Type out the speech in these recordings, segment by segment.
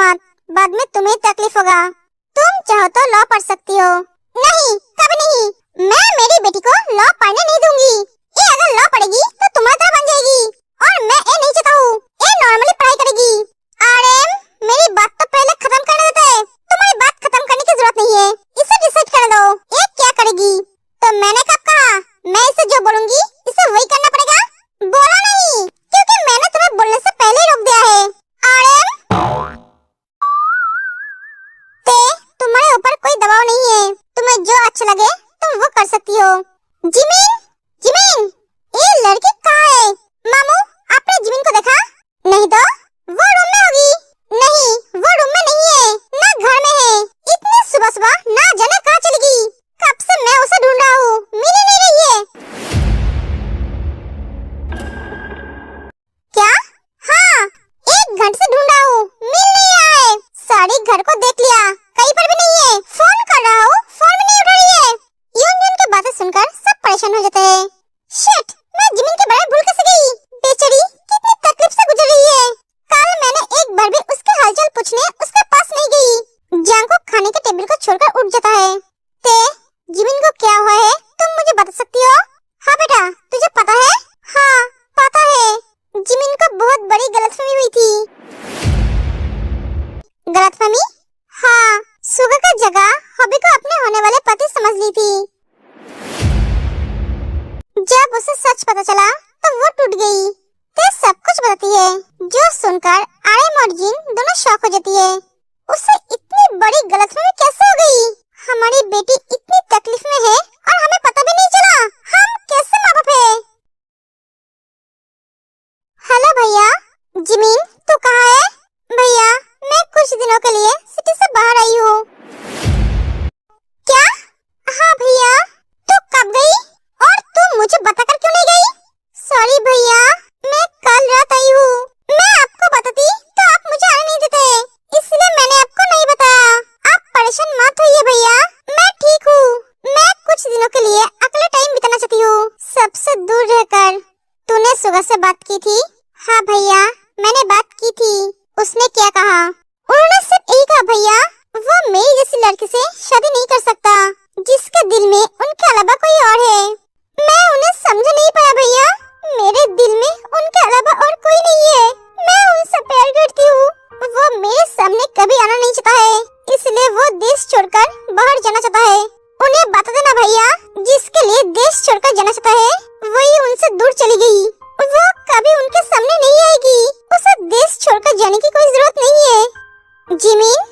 मत, बाद में तुम्हें तकलीफ होगा। तुम चाहो तो लॉ पढ़ सकती हो। नहीं, कभी नहीं, मैं मेरी बेटी को लॉ पढ़ने नहीं दूंगी। ये अगर लॉ पढ़ेगी तो तुम्हारी तरह बन जाएगी, और मैं ये नहीं चाहता हूँ। ये नॉर्मली पढ़ाई करेगी। आरएम, मेरी बात तो पहले खत्म करने देते। तुम्हारी बात खत्म करने की जरूरत नहीं है, इसे डिसाइड कर दो ये क्या करेगी। तो मैंने कब कहा, मैं इसे जो बोलूंगी इसे वही करना पड़ेगा। बोला नहीं, क्योंकि मैंने तुम्हें बोलने से पहले ही रोक दिया है। आरएम, तुम्हारे ऊपर कोई दबाव नहीं है, तुम्हें जो अच्छा लगे तुम वो कर सकती हो। जिमिन, जिमिन, ये लड़की कहाँ है? मामू, आपने जिमिन को देखा? नहीं तो वो रूम में होगी। नहीं, वो रूम में नहीं है, ना घर में है। इतनी सुबह सुबह ना जाने कहाँ चली गई। कब से मैं उसे ढूंढ रहा हूँ, मिल ही नहीं रही है। क्या? हाँ, 1 घंटे से ढूंढ रहा हूँ, मिल नहीं रहा है। सारी घर को देख लिया, कहीं पर भी नहीं है। फोन कर रहा हूँ, फोन भी नहीं उठा रही है। यून की बातें सुनकर सब परेशान हो जाते हैं। शिट, मैं जिमिन के बारे में भूल कैसे गई? बेचारी कितनी तकलीफ से गुजर रही है। कल मैंने एक बार भी उसके हालचाल पूछने उसके पास नहीं गई। जांको खाने के टेबल को छोड़कर उठ जाता है। ते, जिमिन को क्या हुआ है, तुम मुझे बता सकती हो? हाँ बेटा, तुझे पता है? हाँ, पता है। जिमिन को बहुत बड़ी गलतफहमी हुई थी। गलतफहमी? हाँ, सुगा का जगह हॉबी को अपने होने वाले पति समझ ली थी। जब उसे सच पता चला तो वो टूट गई। ते सब कुछ बताती है, जो सुनकर आरएम और जिन दोनों शॉक हो जाती है। उसे इतनी बड़ी गलतफहमी कैसे हो गई? हमारी बेटी इतनी तकलीफ में है और हमें पता भी नहीं चला। हम कैसे माँ बाप है? हेलो भैया, जिमिन तू कहाँ है? भैया, मैं कुछ दिनों के लिए सिटी से बाहर आई हूँ। क्या? हाँ भैया, तू कब गई और तू मुझे बताकर क्यों नहीं गई? सॉरी भैया, मैं कल रात आई हूँ। मैं आपको बताती तो आप मुझे आने नहीं देते, इसलिए मैंने आपको नहीं बताया। आप परेशान मत होइए भैया, मैं ठीक हूँ। मैं कुछ दिनों के लिए अकेले टाइम बिताना चाहती हूँ, सबसे दूर रहकर। तूने सुगा से बात की थी? हाँ भैया, मैंने बात की थी। उसने क्या कहा? उन्होंने सिर्फ यही कहा भैया, वो मेरी जैसी लड़की से शादी नहीं कर सकता जिसके दिल में उनके अलावा कोई और है। मैं उन्हें समझ नहीं पाया भैया, मेरे दिल में उनके अलावा और कोई नहीं है। मैं उनसे प्यार करती हूँ। वो मेरे सामने कभी आना नहीं चाहता है, इसलिए वो देश छोड़कर बाहर जाना चाहता है। उन्हें बता देना भैया, जिसके लिए देश छोड़कर जाना चाहता है वही उनसे दूर चली गई। वो कभी उनके सामने नहीं आएगी। उसे देश छोड़कर जाने की कोई जरूरत नहीं है। जिमिन,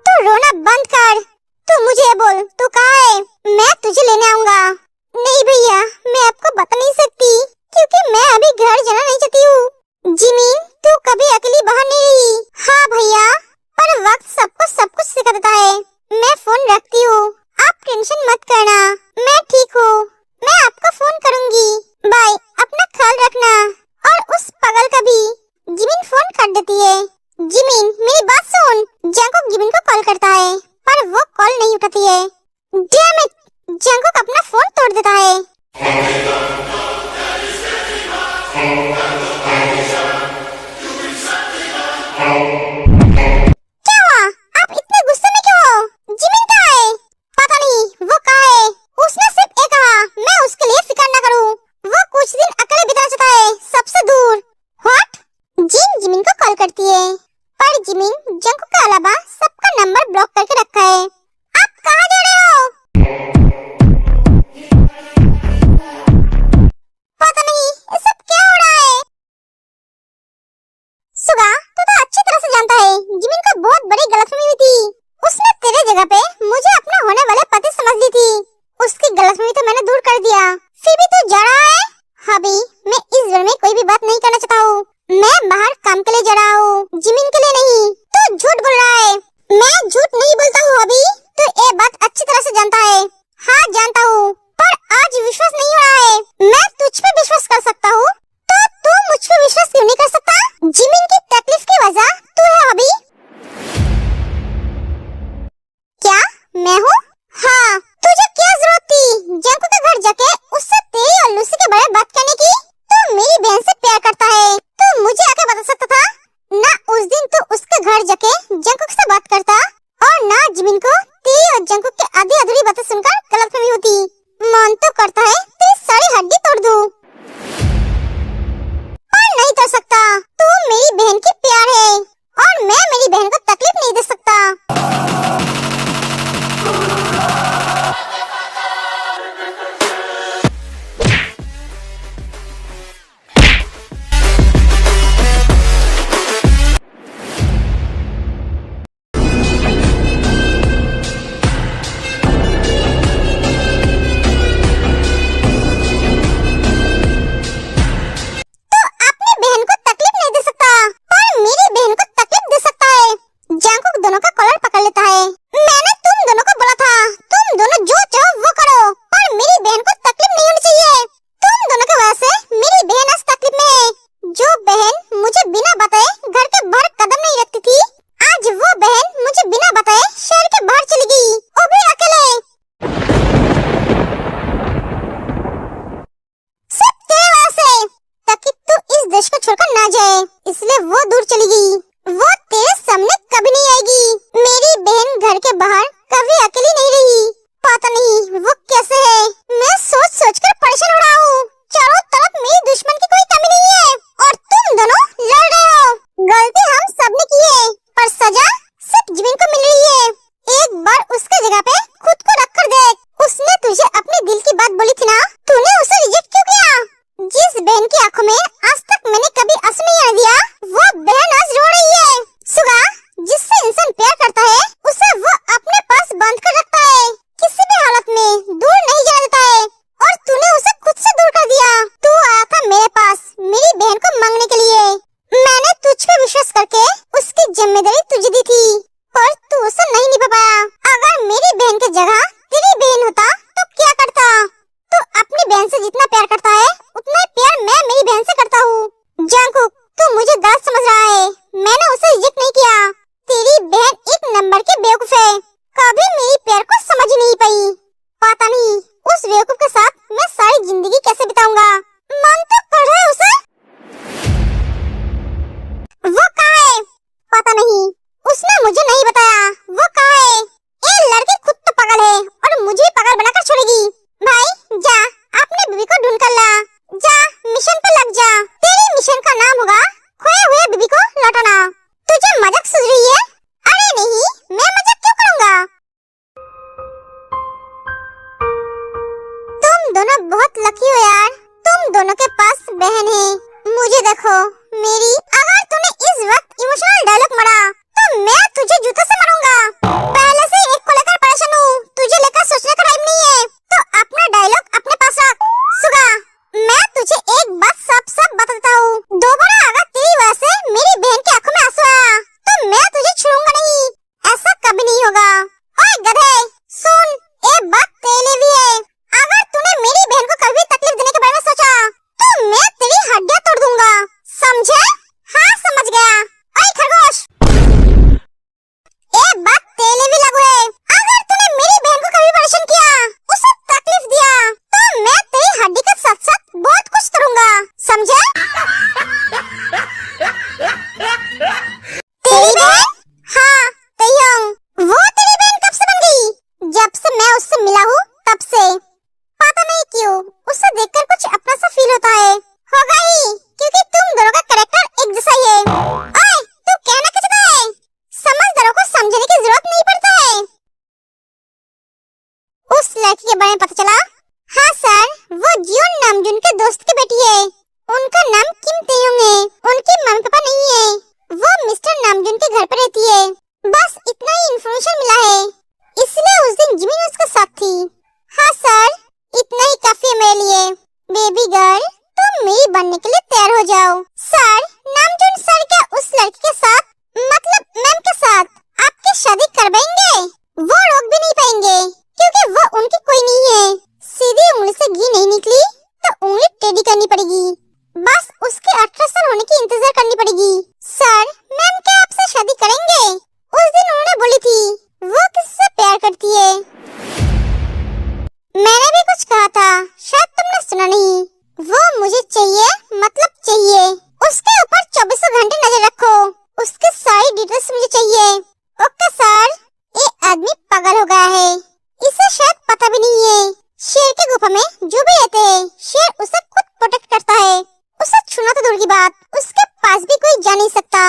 तू रोना बंद कर। तू मुझे बोल, तू कहाँ है? मैं तुझे लेने आऊंगा। नहीं भैया, मैं आपको बता नहीं सकती, क्योंकि मैं अभी घर जाना नहीं चाहती हूँ। जिमिन, तू कभी अकेली बाहर नहीं रही। हाँ भैया, पर वक्त सबको सब कुछ सिखा देता है। मैं फोन रखती हूँ, आप टेंशन मत करना, मैं ठीक हूँ। मैं आपको फोन करूंगी। बाय, अपना ख्याल रखना, और उस पागल का भी। जिमिन फोन कर देती है। जिमिन, मेरी बात सुन। जंकुक जिमिन को कॉल करता है, पर वो कॉल नहीं उठाती है। डैम इट, जंकुक अपना फोन तोड़ देता है। क्या हुआ? आप इतने गुस्से में क्यों हो? जिमिन कहाँ है? पता नहीं वो कहाँ है। उसने सिर्फ ये कहा मैं उसके लिए फिक्र न करूं। वो कुछ दिन अकेले बिताना चाहता है, सबसे दूर। व्हाट? जिन जिमिन को कॉल करती है, पर जिमिन जंकुक के अलावा सबका नंबर ब्लॉक करके रखा है। आप कहाँ जा रहे हो? पता नहीं ये सब क्या हो रहा है। सुगा, तू तो अच्छी तरह से जानता है जिमिन को बहुत बड़ी गलतफहमी हुई थी। उसने तेरे जगह पे मुझे अपना होने वाले पति समझ ली थी। उसकी गलतफहमी तो मैंने दूर कर दिया, फिर भी तू जा रहा है? हबी, मैं इस बारे में कोई भी बात नहीं करना चाहता हूँ। मैं बाहर काम के लिए जा रहा हूँ, जिमिन के लिए नहीं। तू झूठ बोल रहा है। मैं झूठ नहीं बोलता हूँ हबी, तू ये बात अच्छी तरह से जानता है। हाँ जानता हूँ, पर आज विश्वास नहीं हो रहा है। मैं तुझ पे विश्वास कर सकता हूँ, तो तू मुझ पे विश्वास क्यों नहीं कर सकता? जिमिन की तकलीफ की वजह तू है हबी। क्या मैं हूँ? हाँ, तुझे क्या जरूरत थी जंकू के घर जाके उससे तेरी और लूसी के बारे में बात करने की? तू मेरी बहन से प्यार करता है, तू मुझे आके बता सकता था ना। उस दिन तू उसके घर जाके जंकू इसलिए वो दूर चली गई। वो तेरे सामने कभी नहीं आएगी। मेरी बहन घर के बाहर कभी अकेली नहीं रही। पता नहीं वो कैसे है। मैं सोच सोच कर परेशान हो रहा हूँ। चारों तरफ मेरी दुश्मन की कोई कमी नहीं है और तुम दोनों लड़ रहे हो। गलती हम सब ने की है पर सजा सिर्फ जिमिन को मिल रही है। एक बार उसके जगह पे खुद को रख कर देख। उसने तुझे अपने दिल की बात बोली थी ना, तूने उसे रिजेक्ट क्यों किया? जिस बहन की आंखों में आज तक मैंने कभी आंसू नहीं आने दिया, वो बहन आज रो रही है। सुगा, जिससे इंसान प्यार करता है उसे वो अपने पास बांध कर रखता है, किसी भी हालत में दूर नहीं जाने देता है। और तूने उसे खुद से दूर कर दिया। तू आया था मेरे पास मेरी बहन को मांगने के लिए। मैंने तुझ पे विश्वास करके उसकी जिम्मेदारी तुझे दी थी पर तू उसे नहीं निभा पाया। अगर मेरी बहन की जगह तेरी बहन होता तो क्या करता? तू अपनी बहन से जितना प्यार करता है उतना ही प्यार मैं मेरी बहन से करता हूँ। जंगकुक, तू मुझे गलत समझ रहा है। मैंने उसे रिजेक्ट नहीं किया। तेरी बहन एक नंबर की बेवकूफ है, कभी मेरी प्यार को समझ ही नहीं पाई। पता नहीं उस बेवकूफ के साथ मैं सारी जिंदगी कैसे बिताऊंगा। मन तो कर रहा है उसे। वो कहाँ है? पता नहीं, उसने मुझे नहीं बताया। वो कहाँ है? ये लड़की खुद तो पागल है और मुझे भी पागल बनाकर छोड़ेगी। भाई जा, अपने बीबी को ढूंढ कर ला। जा, मिशन पे लग जा। तेरी मिशन का नाम होगा खोए हुए बीबी को लौटाना। तुझे मजाक सूझ रही है? अरे नहीं, मैं मजाक क्यों करूंगा। तुम दोनों बहुत लकी हो यार। तुम दोनों के पास बहन है। मुझे देखो मेरी। अगर तूने इस वक्त इमोशनल डायलॉग मारा तो मैं तुझे जूते से मारूंगा। पहले से एक को लेकर परेशान हूँ, तुझे लेकर सोचने का टाइम नहीं है। तो अपना डायलॉग अपने पास रख। सुगा, मैं तुझे एक बात साफ साफ बताता हूँ। दोबारा अगर तेरी वजह से मेरी बहन की आंखों में आंसू आया तो मैं तुझे छोड़ूंगा नहीं। ऐसा कभी नहीं होगा। ओए गधे, सुन, एक बात तेरे लिए भी है। अगर तूने मेरी बहन को कभी तकलीफ देने के बारे में सोचा तो मैं तेरी हड्डियां तोड़ दूंगा, समझे? हाँ समझ गया। ओए खरगोश, एक बात तेरे लिए भी लागू है। अगर तूने मेरी बहन को कभी परेशान किया, उसे तकलीफ दिया तो मैं तेरी हड्डी के साथ साथ बहुत कुछ करूंगा, समझे? तेरी बहन? हाँ, तैयंग। वो तेरी बहन कब से बन गई? जब से मैं उससे मिला हूँ तब से। पता नहीं क्यों उसे देखकर कुछ अपना सा फील होता है। होगा ही, क्योंकि तुम दोनों का कैरेक्टर एक जैसा ही है। ओए, तू कहना क्या चाहता है? समझदारों को समझने की जरूरत नहीं पड़ता है। उस लड़की के बारे में पता चला? हाँ सर, वो जियोन नामजून के दोस्त की बेटी है। उनका नाम किम तेयोंग है। उनके मम्मी पापा नहीं है। वो मिस्टर नामजून के घर पर रहती है। बस इतना ही इन्फॉर्मेशन मिला है, इसलिए उस दिन जिमिन उसके साथ थी। हाँ सर, इतना ही काफी है मेरे लिए। बेबी गर्ल, तुम मेरी बनने के लिए तैयार हो जाओ। सर, नामजून सर क्या उस लड़की के साथ, मतलब मैम के साथ आपकी शादी करवाएंगे? वो रोक भी नहीं पाएंगे क्योंकि वो उनकी कोई नहीं है। सीधी उंगली से घी नहीं निकली तो उंगली टेढ़ी करनी पड़ेगी। बस उसके 18 साल होने की इंतजार करनी पड़ेगी। सर, मैम क्या आपसे शादी करेंगे? उस दिन उन्होंने बोली थी वो किससे प्यार करती है। मैंने भी कुछ कहा था, शायद तुमने सुना नहीं। वो मुझे चाहिए, मतलब चाहिए। उसके ऊपर 24 घंटे नजर रखो। उसके सारी डिटेल्स मुझे चाहिए। Okay sir. ये आदमी पागल हो गया है, इसे शायद पता भी नहीं है। शेर की गुफा में जो भी रहते हैं, शेर उसे खुद प्रोटेक्ट करता है। उसे छूना तो दूर की बात, उसके पास भी कोई जा नहीं सकता।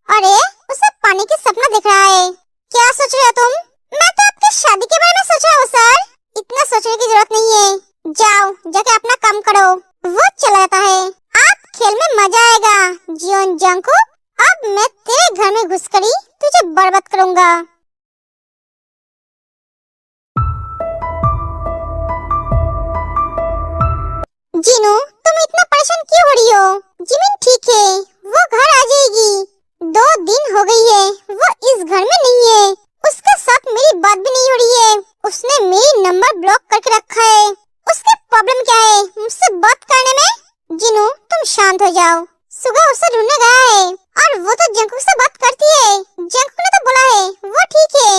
अरे, उसे पानी की सपना दिख रहा है। क्या सोच रहे हो तुम? मैं तो आपकी शादी के बारे में सोच रहा हूँ सर। इतना सोचने की जरूरत नहीं है। जाओ, जाके अपना काम करो। वो चला जाता है। आप खेल में मजा आएगा जियोन जंगकुक। अब मैं तेरे घर में घुसकर ही तुझे बर्बाद करूंगा। जिनू, तुम इतना परेशान क्यों हो रही हो? जिमिन ठीक है, वो घर आ जाएगी। 2 दिन हो गई है वो इस घर में नहीं है। उसके साथ मेरी बात भी नहीं हो रही है। उसने मेरी नंबर ब्लॉक करके रखा है। उसकी प्रॉब्लम क्या है मुझसे बात करने में? जिनू, तुम शांत हो जाओ। सुबह उसे ढूंढने गया है और वो तो जंगकुक से बात करती है। जंगकुक ने तो बोला है वो ठीक है।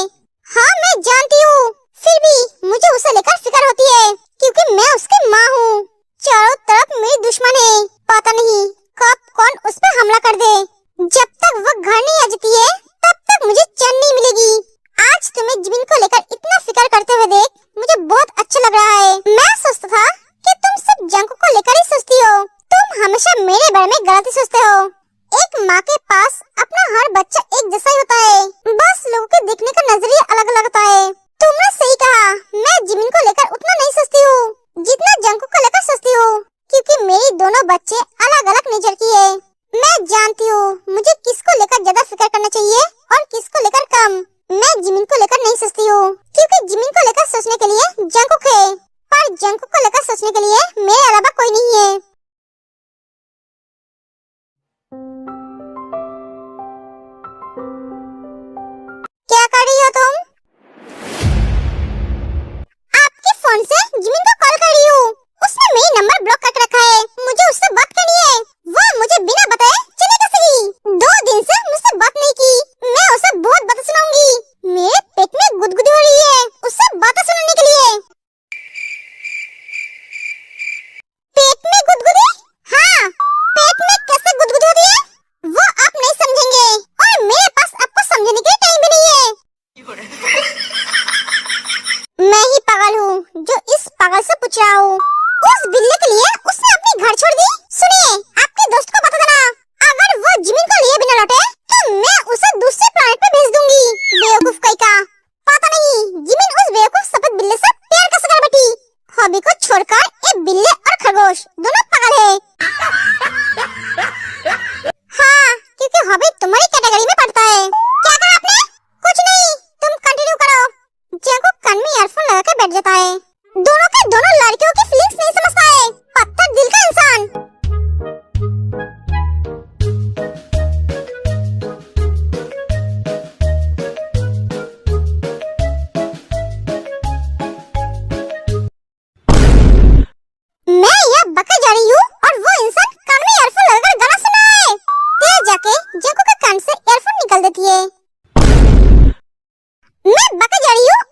हाँ मैं जानती हूँ, फिर भी मुझे उसे लेकर फिक्र होती है क्योंकि मैं उसकी माँ हूँ। चारों तरफ मेरी दुश्मन है। पता नहीं कब कौन उस पर हमला कर दे। जब तक वो घर नहीं आ जाती है तब तक मुझे चैन नहीं मिलेगी। आज तुम्हें जिमिन को लेकर इतना फिक्र करते हुए देख मुझे बहुत अच्छा लग रहा है। मैं सोचता था कि तुम सिर्फ जंकू को लेकर ही सोचती हो। तुम हमेशा मेरे बारे में गलत ही सोचते हो। एक माँ के पास अपना हर बच्चा एक जैसा ही होता है, बस लोगों के देखने का नजरिया अलग अलग होता है। तुमने सही कहा, मैं जिमिन को लेकर उतना नहीं सोचती हूँ जितना जंकू को लेकर सोचती हूँ, क्योंकि मेरी दोनों बच्चे अलग अलग नेचर की है। मैं जानती हूँ मुझे किसको लेकर ज्यादा फिक्र करना चाहिए और किसको लेकर कम। मैं जिमिन को लेकर नहीं सोचती हूँ क्योंकि जिमिन को लेकर सोचने के लिए जंकुक है, पर जंकुक को लेकर सोचने के लिए मेरे अलावा कोई नहीं है। क्या कर रही हो तुम? आपके फोन से जिमिन को कॉल कर रही हूँ। उसने मेरी नंबर ब्लॉक करके रखा है। मुझे उससे बात करनी है। वो मुझे बिना बताए चली कैसे गई? 2 दिन से मुझसे बात नहीं की। मैं उसे बहुत बातें सुनाऊंगी। मेरे पेट में गुदगुदी हो रही है उससे बातें सुनाने के लिए। पेट में गुदगुदी? हाँ, पेट में कैसे गुदगुदी होती है वो आप नहीं समझेंगे और मेरे पास आपको समझने के लिए टाइम भी नहीं है। मैं ही पागल हूँ जो इस पागल से पूछ रहा हूँ। उस बिल्ली के लिए उसने अपनी घर छोड़ दी। सुनिए, आपके दोस्त को बता देना, अगर वो जिमिन को लिए बिना लौटे तो मैं उसे दूसरे प्लेनेट पे भेज दूंगी। बेवकूफ कहीं का। पता नहीं जिमिन उस बेवकूफ सफेद बिल्ली से प्यार कैसे कर बैठी। हॉबी को छोड़कर ये बिल्ली और खरगोश दोनों पागल है। हाँ, क्योंकि हॉबी तुम्हारी कैटेगरी में पड़ता है। क्या कहा आपने? कुछ नहीं, तुम कंटिन्यू करो। जंकू कान में ईयरफोन लगा के बैठ जाता है। दोनों के दोनों लड़कियों की फीलिंग्स नहीं समझता है। पत्थर दिल का इंसान। मैं यहाँ बका जा रही हूँ और वो इंसान कान में ईयरफोन लगाकर गाना सुन रहा है। तेज जाके जंकू के कान से ईयरफोन निकाल देती है। मैं बका जा रही हूँ